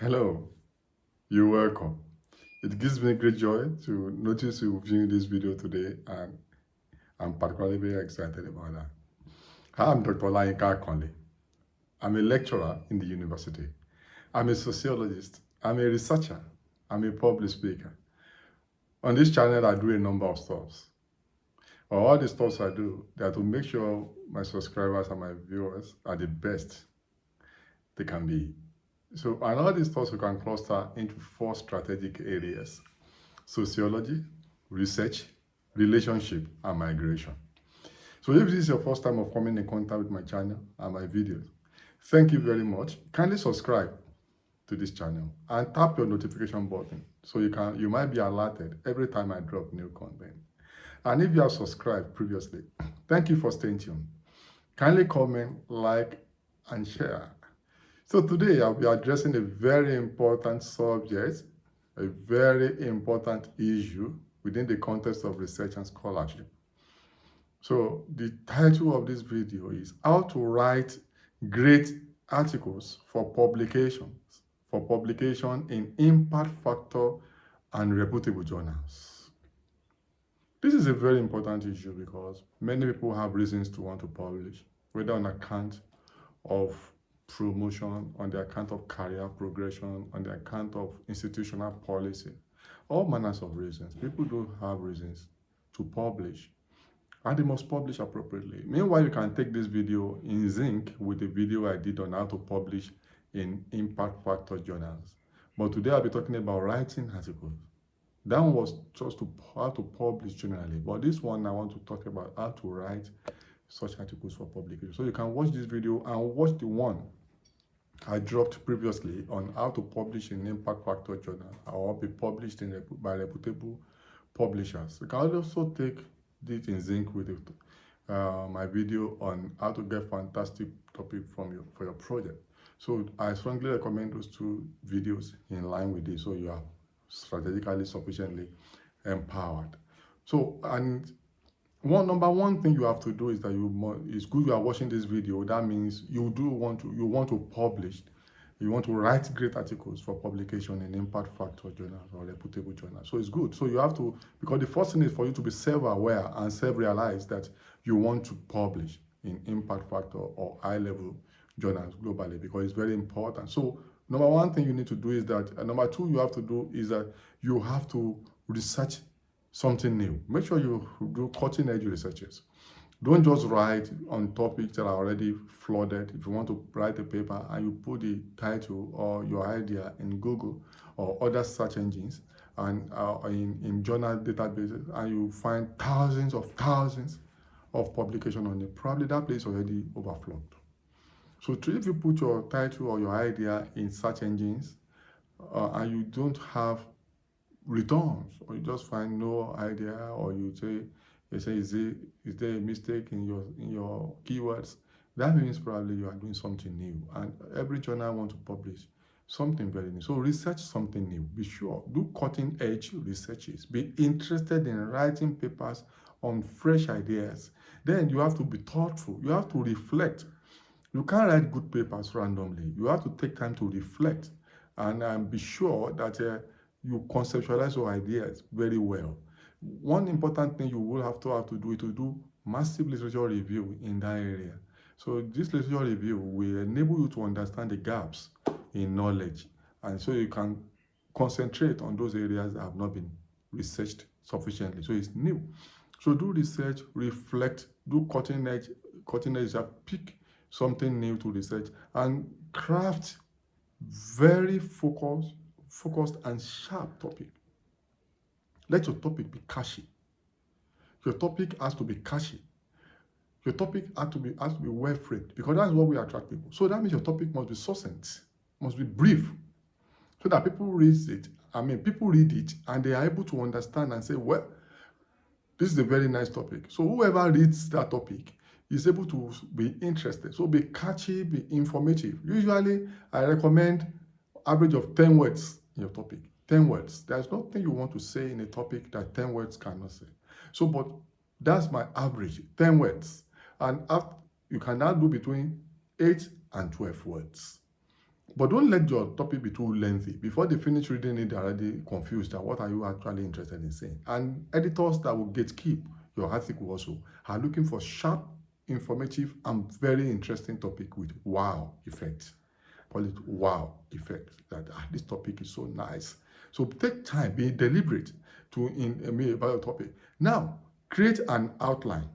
Hello, you're welcome. It gives me great joy to notice you viewing this video today, and I'm particularly very excited about that. Hi, I'm Dr. Olayinka Akanle. I'm a lecturer in the university. I'm a sociologist. I'm a researcher. I'm a public speaker. On this channel, I do a number of stuff. All the stuff I do, they are to make sure my subscribers and my viewers are the best they can be. So, and all these thoughts we can cluster into 4 strategic areas: sociology, research, relationship, and migration. So if this is your first time of coming in contact with my channel and my videos, thank you very much. Kindly subscribe to this channel and tap your notification button so you might be alerted every time I drop new content. And if you have subscribed previously, thank you for staying tuned. Kindly comment, like, and share. So today I'll be addressing a very important subject, a very important issue within the context of research and scholarship. So the title of this video is How to Write Great Articles for publication in impact factor and reputable journals. This is a very important issue because many people have reasons to want to publish, whether on account of promotion, on the account of career progression, on the account of institutional policy, all manners of reasons. People do have reasons to publish, and they must publish appropriately. Meanwhile, you can take this video in sync with the video I did on how to publish in impact factor journals. But today I'll be talking about writing articles. That one was just how to publish generally, but this one I want to talk about how to write such articles for publication. So you can watch this video and watch the one I dropped previously on how to publish in impact factor journal or be published by reputable publishers. You can also take this in sync with my video on how to get fantastic topic for your project. So I strongly recommend those 2 videos in line with this, so you are strategically sufficiently empowered. So, and number one thing you have to do is that it's good you are watching this video. That means you want to publish, you want to write great articles for publication in impact factor journals or reputable journals. So it's good. So you have to, because the first thing is for you to be self-aware and self-realize that you want to publish in impact factor or high-level journals globally, because it's very important. So number one thing you need to do is that, and number 2 you have to do is that you have to research something new. Make sure you do cutting-edge researches. Don't just write on topics that are already flooded. If you want to write a paper and you put the title or your idea in Google or other search engines and in journal databases, and you find thousands of publications on it, probably that place already overflowed. So if you put your title or your idea in search engines and you don't have returns, or you just find no idea, or you say is there a mistake in your keywords, that means probably you are doing something new, and every journal want to publish something very new. So research something new. Be sure, do cutting edge researches, be interested in writing papers on fresh ideas. Then you have to be thoughtful, you have to reflect. You can't write good papers randomly. You have to take time to reflect and be sure that you conceptualize your ideas very well. One important thing you will have to do is to do massive literature review in that area. So this literature review will enable you to understand the gaps in knowledge, and so you can concentrate on those areas that have not been researched sufficiently. So it's new. So do research, reflect, do cutting edge, pick something new to research, and craft very focused and sharp topic. Let your topic be catchy. Your topic has to be catchy. Your topic has to be well framed, because that's what we attract people. So that means your topic must be succinct, must be brief, so that people read it and they are able to understand and say, well, this is a very nice topic. So whoever reads that topic is able to be interested. So be catchy, be informative. Usually, I recommend average of 10 words in your topic. 10 words. There's nothing you want to say in a topic that 10 words cannot say. So, but that's my average, 10 words. And you can now do between 8 and 12 words. But don't let your topic be too lengthy. Before they finish reading it, they're already confused that what are you actually interested in saying. And editors that will gatekeep your article also are looking for sharp, informative, and very interesting topic with wow effect. Call it wow effect. That this topic is so nice. So take time, be deliberate to about your topic. Now, create an outline.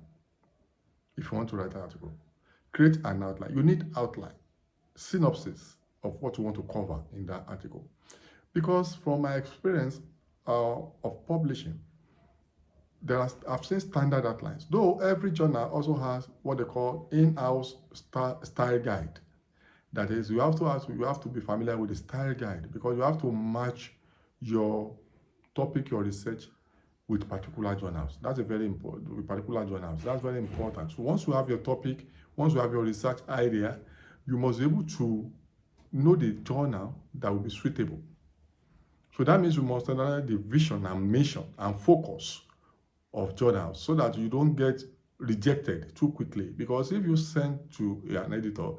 If you want to write an article, create an outline. You need outline, synopsis of what you want to cover in that article. Because from my experience of publishing, I've seen standard outlines. Though every journal also has what they call in-house style guide. That is, you have to be familiar with the style guide because you have to match your topic, your research with particular journals. That's a very important, with particular journals. That's very important. So once you have your topic, once you have your research idea, you must be able to know the journal that will be suitable. So that means you must understand the vision and mission and focus of journals so that you don't get rejected too quickly. Because if you send to an editor,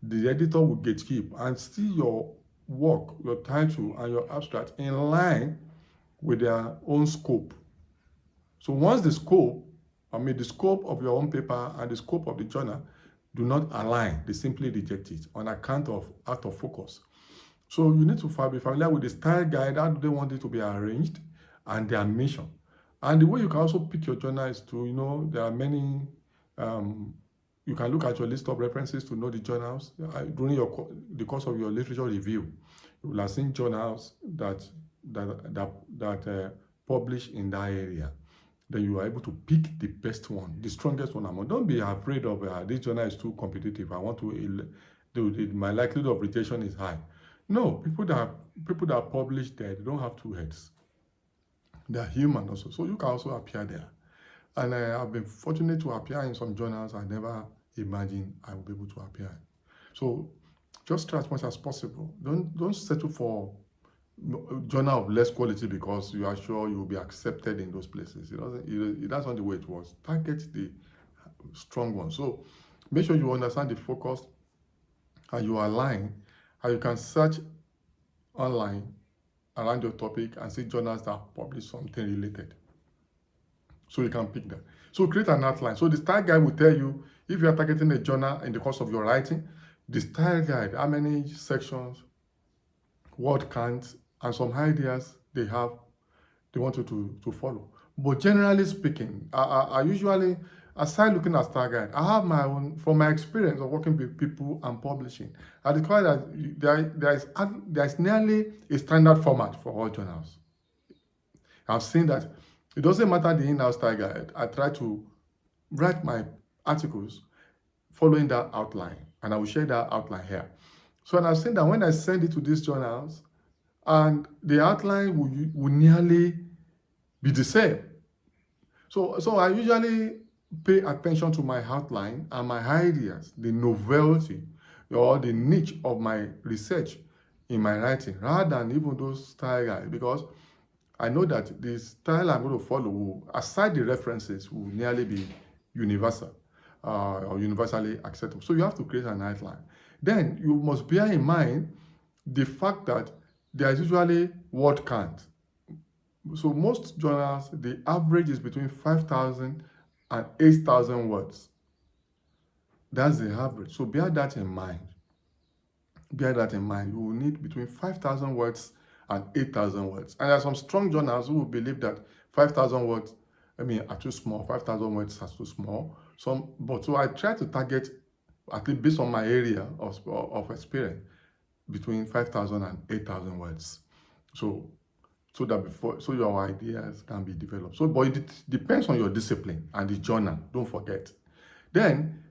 the editor will gatekeep and see your work, your title, and your abstract in line with their own scope. So once the scope of your own paper and the scope of the journal do not align, they simply reject it on account of out of focus. So you need to be familiar with the style guide, how do they want it to be arranged, and their mission. And the way you can also pick your journal is to, there are many, you can look at your list of references to know the journals. During the course of your literature review, you will have seen journals that publish in that area. Then you are able to pick the best one, the strongest one among. Don't be afraid of this journal is too competitive. I want to, my likelihood of rejection is high. No, people that publish there, they don't have two heads. They are human also, so you can also appear there. And I've been fortunate to appear in some journals I never imagined I would be able to appear in. So just try as much as possible. Don't settle for journal of less quality because you are sure you will be accepted in those places. That's not the way it was. Target the strong ones. So make sure you understand the focus and you align, and you can search online around your topic and see journals that publish something related. So you can pick that. So create an outline. So the style guide will tell you if you are targeting a journal in the course of your writing, the style guide, how many sections, word counts, and some ideas they want you to follow. But generally speaking, I usually, aside looking at style guide, I have my own, from my experience of working with people and publishing, I discovered that there is nearly a standard format for all journals. I've seen that it doesn't matter the in-house style guide. I try to write my articles following that outline, and I will share that outline here. So, and I've seen that when I send it to these journals, and the outline will nearly be the same. So I usually pay attention to my outline and my ideas, the novelty or the niche of my research in my writing, rather than even those style guides, because I know that the style I'm going to follow, aside the references, will nearly be universal or universally acceptable. So you have to create an outline. Then you must bear in mind the fact that there is usually word count. So most journals, the average is between 5,000 and 8,000 words. That's the average. So bear that in mind. Bear that in mind. You will need between 5,000 words and 8,000 words. And there are some strong journals who will believe that 5,000 words, are too small. 5,000 words are too small. So I try to target, at least based on my area of experience, between 5,000 and 8,000 words. So that your ideas can be developed. But it depends on your discipline and the journal. Don't forget. Then,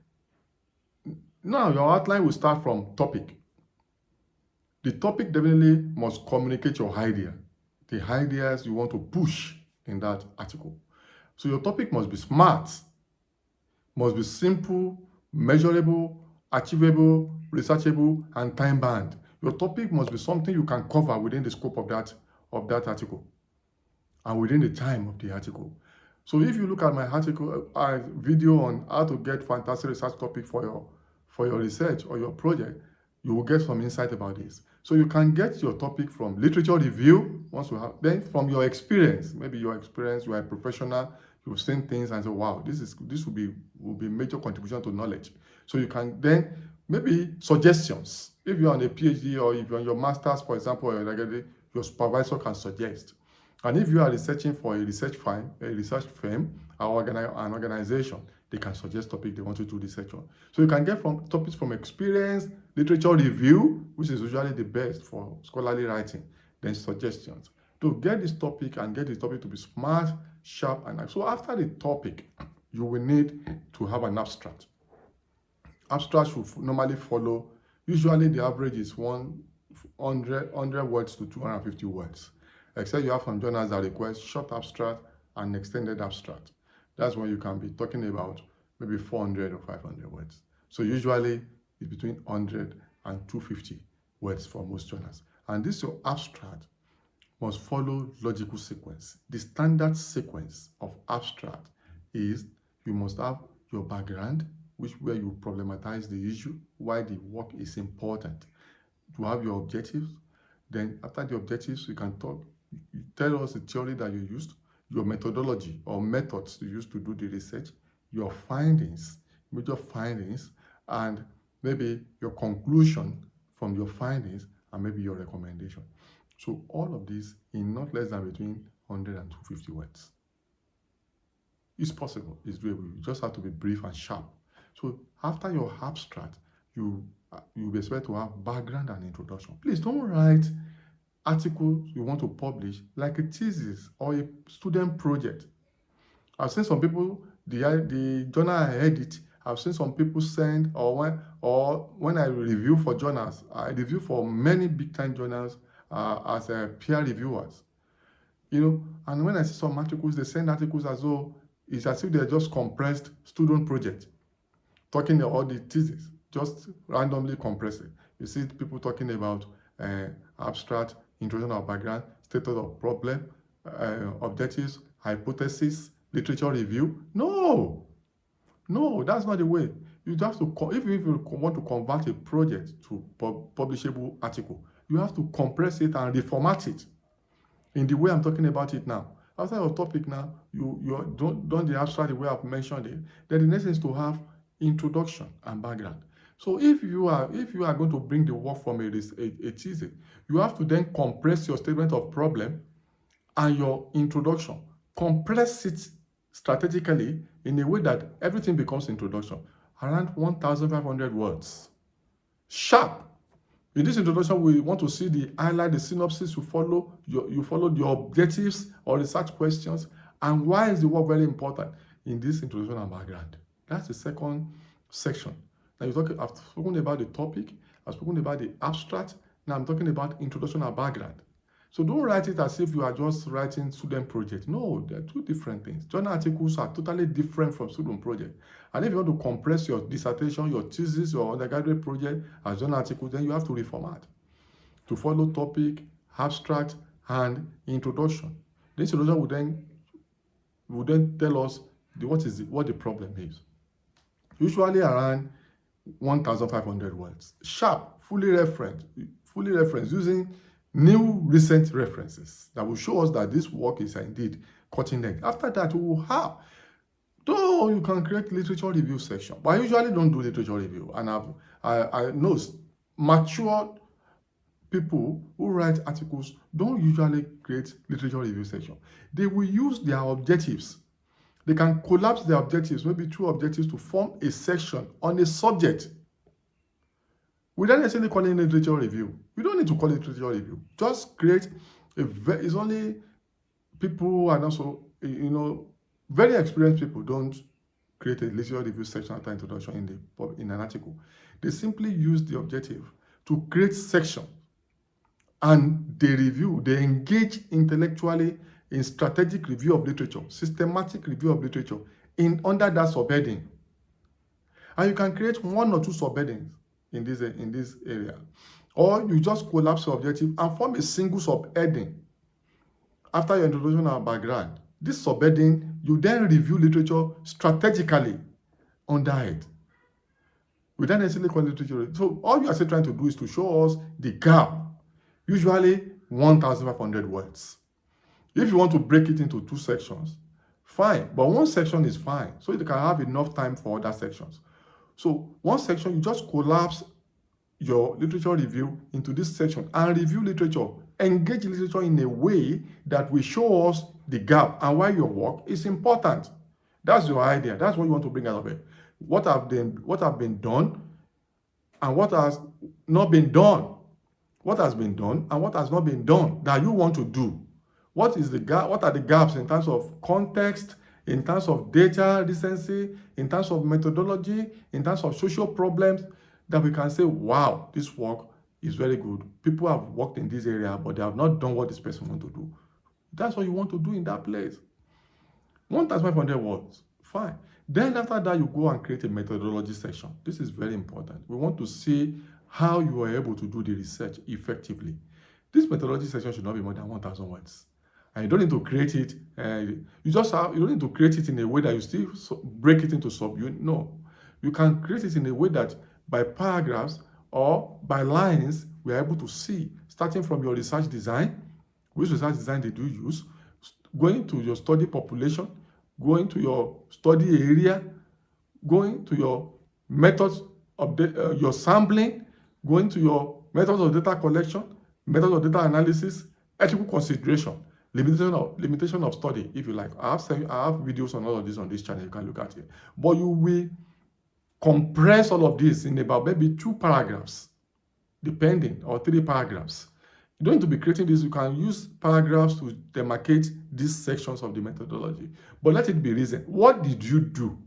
now your outline will start from topic. The topic definitely must communicate your idea, the ideas you want to push in that article. So your topic must be smart, must be simple, measurable, achievable, researchable, and time-bound. Your topic must be something you can cover within the scope of that article and within the time of the article. So if you look at my article, video on how to get fantastic research topic for your research or your project, You will get some insight about this. So you can get your topic from literature review, once you have, then from your experience, maybe your experience, you are a professional, you've seen things and say, wow, this will be major contribution to knowledge. So you can then maybe suggestions. If you're on a PhD or if you're on your master's, for example, or your supervisor can suggest. And if you are researching for a research firm, or an organization, they can suggest topic they want you to research on. So you can get from topics from experience, literature review, which is usually the best for scholarly writing, then suggestions. To get this topic and get this topic to be smart, sharp, and so after the topic, you will need to have an abstract. Abstract should normally follow, usually the average is 100 words to 250 words. Except you have some journals that request short abstract and extended abstract. That's when you can be talking about maybe 400 or 500 words. So usually it's between 100 and 250 words for most journals. And this your abstract must follow logical sequence. The standard sequence of abstract is you must have your background, where you problematize the issue, why the work is important. You have your objectives. Then after the objectives, you can you tell us the theory that you used, your methodology or methods you used to do the research, your findings, major findings, and maybe your conclusion from your findings, and maybe your recommendation. So all of this in not less than between 100 and 250 words. It's possible, it's doable. You just have to be brief and sharp. So after your abstract, you'll be expected to have background and introduction. Please don't write articles you want to publish like a thesis or a student project. I've seen some people, the journal I edit, I've seen some people send, or when I review for journals, I review for many big time journals as peer reviewers. And when I see some articles, they send articles as though it's as if they're just compressed student project, talking about the thesis, just randomly compressing. You see people talking about abstract, introduction of background, status of problem, objectives, hypothesis, literature review. No, that's not the way. You have to, if you want to convert a project to publishable article, you have to compress it and reformat it in the way I'm talking about it now. After your topic now, you done the abstract the way I've mentioned it. Then the next is to have introduction and background. So if you are going to bring the work from a thesis, you have to then compress your statement of problem and your introduction. Compress it strategically in a way that everything becomes introduction. Around 1,500 words. Sharp. In this introduction, we want to see the highlight, the synopsis. You follow the objectives or research questions, and why is the work very important in this introduction and background. That's the second section. Now I've spoken about the topic, I've spoken about the abstract. Now I'm talking about introduction and background. So don't write it as if you are just writing student project. No, they're two different things. Journal articles are totally different from student project. And if you want to compress your dissertation, your thesis, your undergraduate project as journal articles, then you have to reformat to follow topic, abstract, and introduction. The introduction will then tell us what the problem is. Usually around 1,500 words. Sharp, fully referenced using new recent references that will show us that this work is indeed cutting edge. After that, we will have, though you can create literature review section, but I usually don't do literature review. And I know mature people who write articles don't usually create literature review section. They will use their objectives. They can collapse their objectives, maybe two objectives, to form a section on a subject. We don't necessarily call it literature review. We don't need to call it literature review. Just create it's only people and also, very experienced people don't create a literature review section after introduction in an article. They simply use the objective to create section, and they engage intellectually in strategic review of literature, systematic review of literature under that subheading. And you can create one or two subheadings in this area. Or you just collapse your objective and form a single subheading after your introduction and background. This subheading, you then review literature strategically under it. We don't necessarily call it literature review. So all you are still trying to do is to show us the gap, usually 1,500 words. If you want to break it into 2 sections, fine, but 1 section is fine, so you can have enough time for other sections. So 1 section, you just collapse your literature review into this section and review literature. Engage literature in a way that will show us the gap and why your work is important. That's your idea. That's what you want to bring out of it. What have been done and what has not been done. What has been done and what has not been done that you want to do. What is the gap? What are the gaps in terms of context, in terms of data recency, in terms of methodology, in terms of social problems, that we can say, wow, this work is very good. People have worked in this area, but they have not done what this person wants to do. That's what you want to do in that place. 1,500 words, fine. Then after that, you go and create a methodology section. This is very important. We want to see how you are able to do the research effectively. This methodology section should not be more than 1,000 words. And you don't need to create it. You don't need to create it in a way that you still break it into sub-unit. No, you can create it in a way that by paragraphs or by lines, we are able to see, starting from your research design, which research design did you use, going to your study population, going to your study area, going to your methods of your sampling, going to your methods of data collection, methods of data analysis, ethical consideration, limitation of study, if you like. I have videos on all of this on this channel. You can look at it. But you will compress all of this in about maybe 2 paragraphs, depending, or 3 paragraphs. You don't need to be creating this. You can use paragraphs to demarcate these sections of the methodology. But let it be reasoned. What did you do?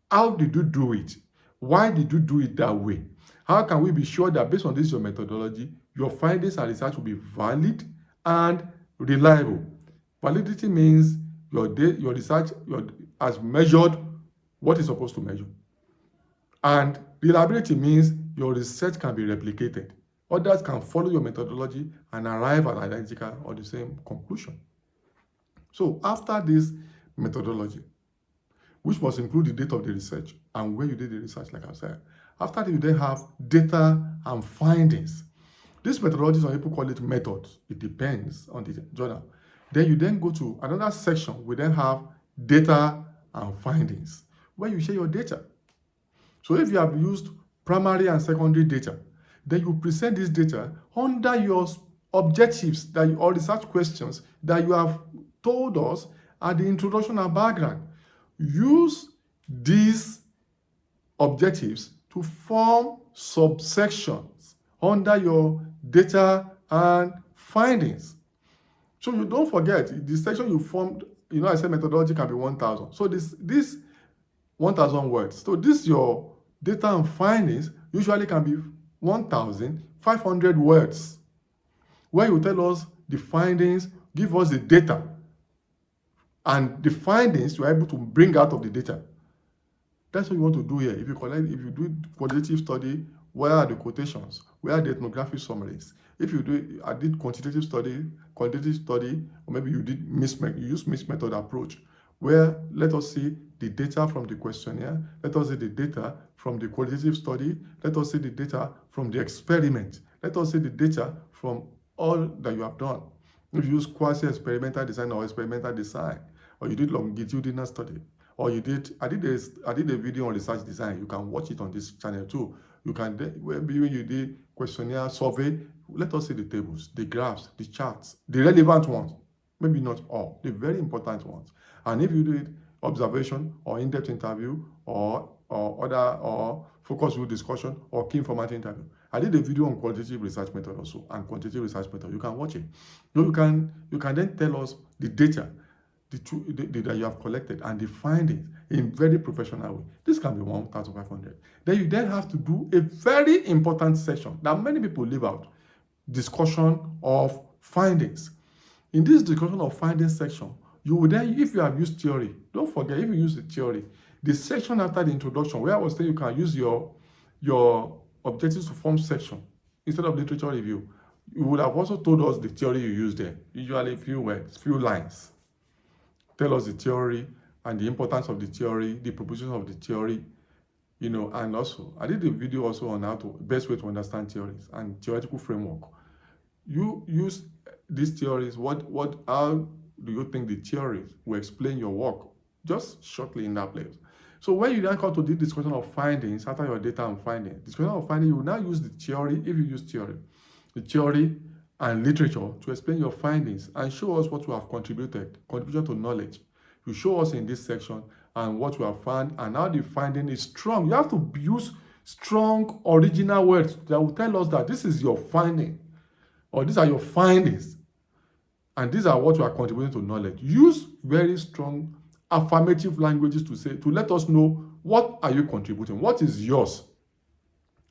How did you do it? Why did you do it that way? How can we be sure that based on this your methodology, your findings and research will be valid and reliable? Validity means your research has measured what it's supposed to measure. And reliability means your research can be replicated. Others can follow your methodology and arrive at identical or the same conclusion. So after this methodology, which must include the date of the research and where you did the research, like I said, after that, you then have data and findings. This methodology, some people call it methods. It depends on the journal. Then you then go to another section. We then have data and findings, where you share your data. So if you have used primary and secondary data, then you present this data under your objectives or research questions that you have told us at the introduction and background. Use these objectives to form subsections under your data and findings. So you don't forget, the section you formed, I said methodology can be 1,000. So this 1,000 words. So this your data and findings usually can be 1,500 words, where you tell us the findings, give us the data, and the findings you are able to bring out of the data. That's what you want to do here. If you do qualitative study, where are the quotations? Where are the ethnographic summaries? If you did quantitative study, or maybe you use mixed method approach, where let us see the data from the questionnaire, let us see the data from the qualitative study, let us see the data from the experiment, let us see the data from all that you have done. If you use quasi-experimental design or experimental design, or you did longitudinal study, or I did a video on research design. You can watch it on this channel too. You can, maybe when you did questionnaire survey, let us see the tables, the graphs, the charts, the relevant ones, maybe not all, the very important ones. And if you did observation or in-depth interview or focus group discussion or key informative interview, I did a video on qualitative research method also, and quantitative research method. You can watch it. So you can then tell us the data that you have collected and the findings in very professional way. This can be 1,500. Then you have to do a very important section that many people leave out: discussion of findings. In this discussion of findings section, you will then, if you have used theory, don't forget, if you use the theory, the section after the introduction, where I was saying you can use your objectives to form section instead of literature review, you would have also told us the theory you used there, usually few words, few lines. Tell us the theory and the importance of the theory, the proposition of the theory, And also I did a video also on how to best way to understand theories and theoretical framework. You use these theories. How do you think the theories will explain your work? Just shortly in that place. So when you then come to the discussion of findings after your data and finding, discussion of finding, you will now use the theory, if you use theory, the theory and literature to explain your findings and show us what you have contribution to knowledge. You show us in this section and what you have found and how the finding is strong. You have to use strong original words that will tell us that this is your finding or these are your findings and these are what you are contributing to knowledge. Use very strong affirmative languages to let us know what are you contributing, what is yours,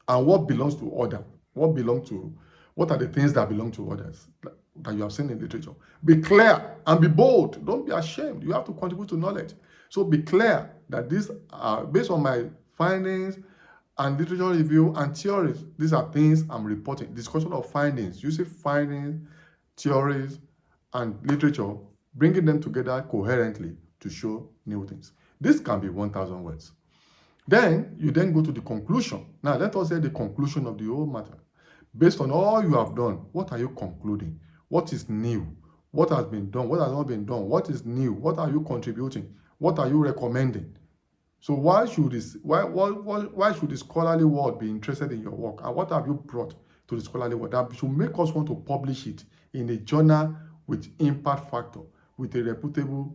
and what belongs to others. What are the things that belong to others that you have seen in literature. Be clear and be bold. Don't be ashamed. You have to contribute to knowledge. So be clear that these are based on my findings and literature review and theories. These are things I'm reporting. Discussion of findings. You see findings, theories, and literature, bringing them together coherently to show new things. This can be 1,000 words. Then you then go to the conclusion. Now let us say the conclusion of the whole matter. Based on all you have done, what are you concluding? What is new? What has been done? What has not been done? What is new? What are you contributing? What are you recommending? So why should the scholarly world be interested in your work? And what have you brought to the scholarly world that should make us want to publish it in a journal with impact factor, with a reputable,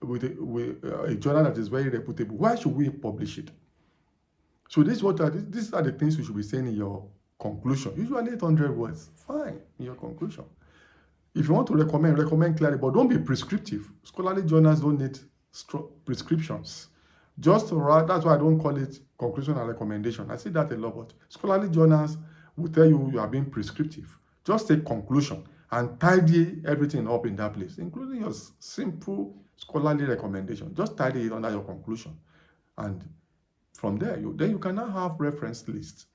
with a journal that is very reputable? Why should we publish it? So these are the things you should be saying in your conclusion. Usually 800 words, fine, in your conclusion. If you want to recommend clearly, but don't be prescriptive. Scholarly journals don't need prescriptions. That's why I don't call it conclusion and recommendation. I see that a lot, but scholarly journals will tell you are being prescriptive. Just say conclusion and tidy everything up in that place, including your simple scholarly recommendation. Just tidy it under your conclusion. And from there, you can now have references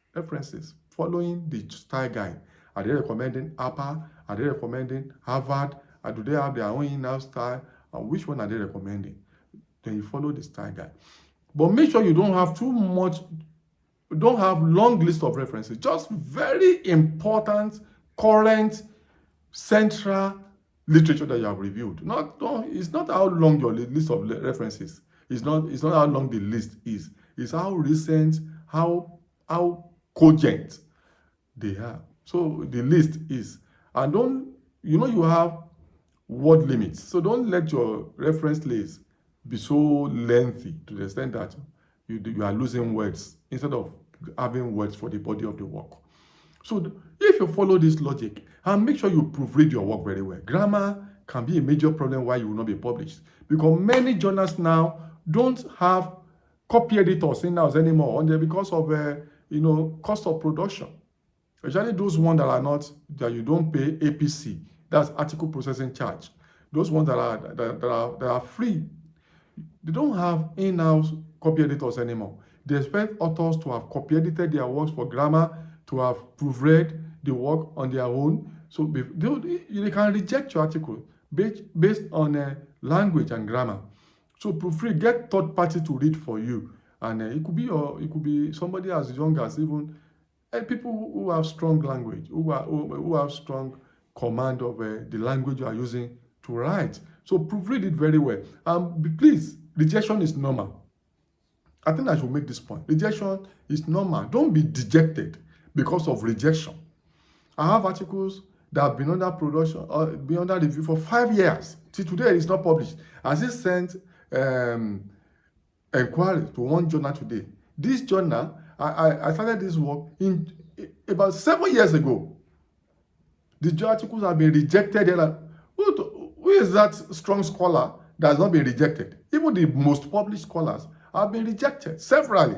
following the style guide. Are they recommending APA? Are they recommending Harvard? Or do they have their own in-house style? And which one are they recommending? Then you follow the style guide. But make sure you don't have don't have long list of references. Just very important, current, central literature that you have reviewed. It's not how long your list of references. It's not how long the list is. It's how recent, how cogent they are. So the list is, and you have word limits. So don't let your reference list be so lengthy to the extent that you are losing words instead of having words for the body of the work. So if you follow this logic and make sure you proofread your work very well, grammar can be a major problem why you will not be published, because many journals now don't have copy editors in-house anymore because of cost of production. Especially those ones that you don't pay APC, that's article processing charge. Those ones that are free, they don't have in-house copy editors anymore. They expect authors to have copy edited their works for grammar, to have proofread the work on their own. So they can reject your article based on language and grammar. So proofread, get third party to read for you, and it could be somebody as young as even people who have strong language, who have strong command of the language you are using to write. So proofread it very well. Please, rejection is normal. I think I should make this point. Rejection is normal. Don't be dejected because of rejection. I have articles that have been under production or been under review for 5 years. Till today, it's not published. I still sent inquiry to one journal today. This journal, I started this work in about 7 years ago. The articles have been rejected. They're like, who is that strong scholar that has not been rejected? Even the most published scholars have been rejected severally.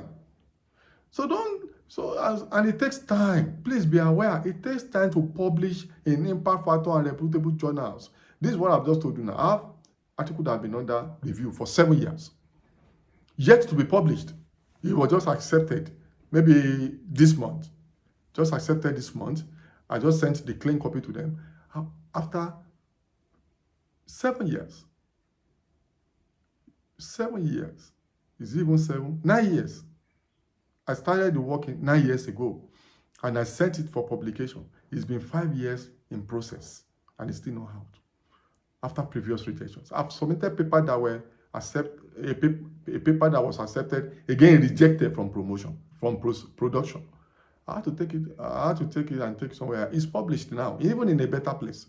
And it takes time. Please be aware, it takes time to publish in impact factor and reputable journals. This is what I've just told you now. I have articles that have been under review for 7 years, yet to be published. It was just accepted maybe this month. Just accepted this month. I just sent the clean copy to them after 7 years. 7 years. Is it even 7? 9 years. I started the work 9 years ago, and I sent it for publication. It's been 5 years in process, and it's still not out after previous rejections. I've submitted paper that were a paper that was accepted, again rejected from promotion, from production. I had to take it and take it somewhere. It's published now, even in a better place.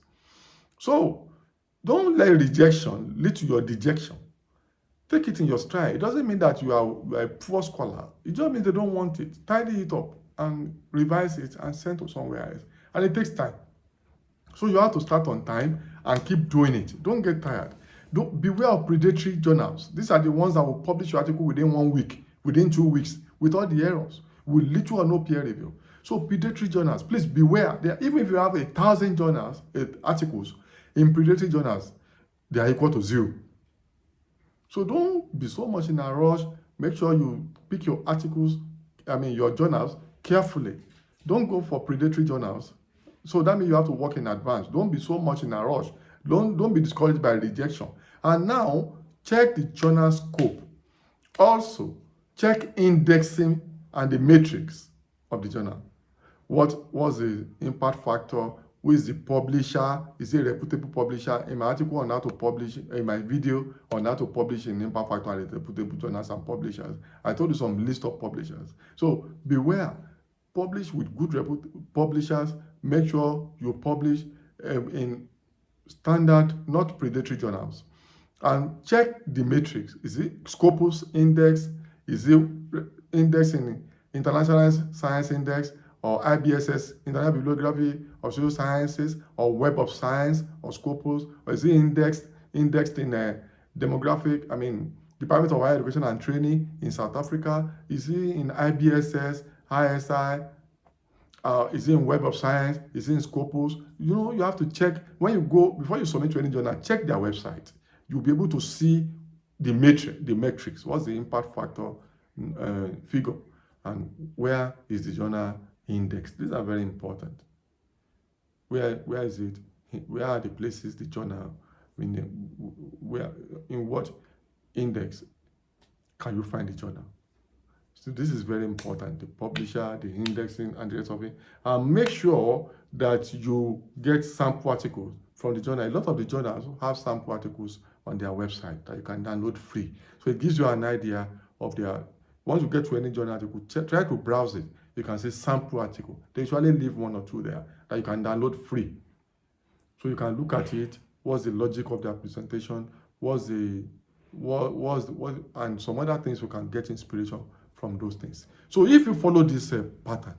So don't let rejection lead to your dejection. Take it in your stride. It doesn't mean that you are a poor scholar. It just means they don't want it. Tidy it up and revise it and send to somewhere else. And it takes time. So you have to start on time and keep doing it. Don't get tired. Don't beware of predatory journals. These are the ones that will publish your article within 1 week, within 2 weeks, with all the errors, with little or no peer review. So predatory journals, please beware. Even if you have 1,000 journals, articles in predatory journals, they are equal to 0. So don't be so much in a rush. Make sure you pick your articles, your journals carefully. Don't go for predatory journals. So that means you have to work in advance. Don't be so much in a rush. Don't be discouraged by rejection. And now, check the journal scope. Also, check indexing and the matrix of the journal. What was the impact factor? Who is the publisher? Is it a reputable publisher? In my article on how to publish, in my video on how to publish in impact factor and reputable journals and publishers, I told you some list of publishers. So beware. Publish with good publishers. Make sure you publish in standard, not predatory journals. And check the matrix. Is it Scopus Index? Is it index in International Science Index or IBSS, International Bibliography of Social Sciences, or Web of Science or Scopus? Or is it indexed in demographic, Department of Higher Education and Training in South Africa? Is it in IBSS, ISI? Is it in Web of Science? Is it in Scopus? You have to check when you go, before you submit to any journal, check their website. You'll be able to see the metrics. What's the impact factor figure? And where is the journal index? These are very important. Where is it? Where are the places the journal, where, in what index can you find the journal? So this is very important, the publisher, the indexing, and the rest of it. And make sure that you get sample articles from the journal. A lot of the journals have sample articles on their website that you can download free. So it gives you an idea of once you get to any journal article, try to browse it. You can say sample article. They usually leave 1 or 2 there that you can download free. So you can look at it. What's the logic of their presentation? And some other things you can get inspiration from those things. So if you follow this pattern,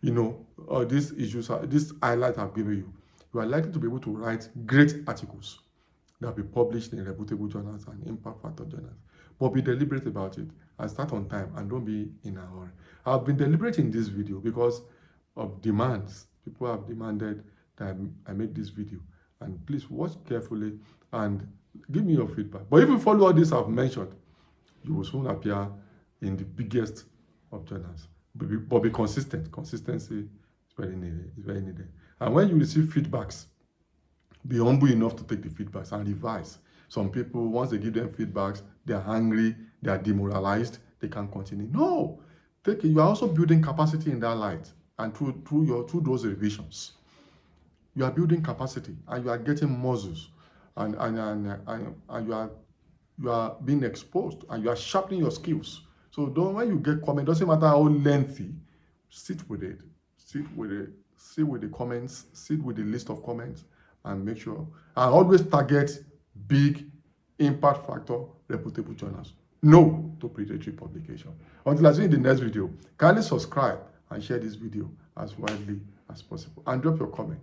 these issues, this highlight I've given you, you are likely to be able to write great articles that will be published in reputable journals and impact factor journals. But be deliberate about it and start on time and don't be in a hurry. I've been deliberate in this video because of demands. People have demanded that I make this video. And please watch carefully and give me your feedback. But if you follow all this I've mentioned, you will soon appear in the biggest of journals. But be consistent. Consistency is very needed. It's very needed. And when you receive feedbacks, be humble enough to take the feedbacks and revise. Some people, once they give them feedbacks, they are angry, they are demoralized, they can't continue. No, take it. You are also building capacity in that light, and through those revisions, you are building capacity, and you are getting muscles, and you are being exposed, and you are sharpening your skills. So when you get comment, doesn't matter how lengthy, sit with it, sit with the comments, sit with the list of comments, and make sure. And always target big impact factor reputable journals. No to predatory publication. Until I see you in the next video, kindly subscribe and share this video as widely as possible. And drop your comment.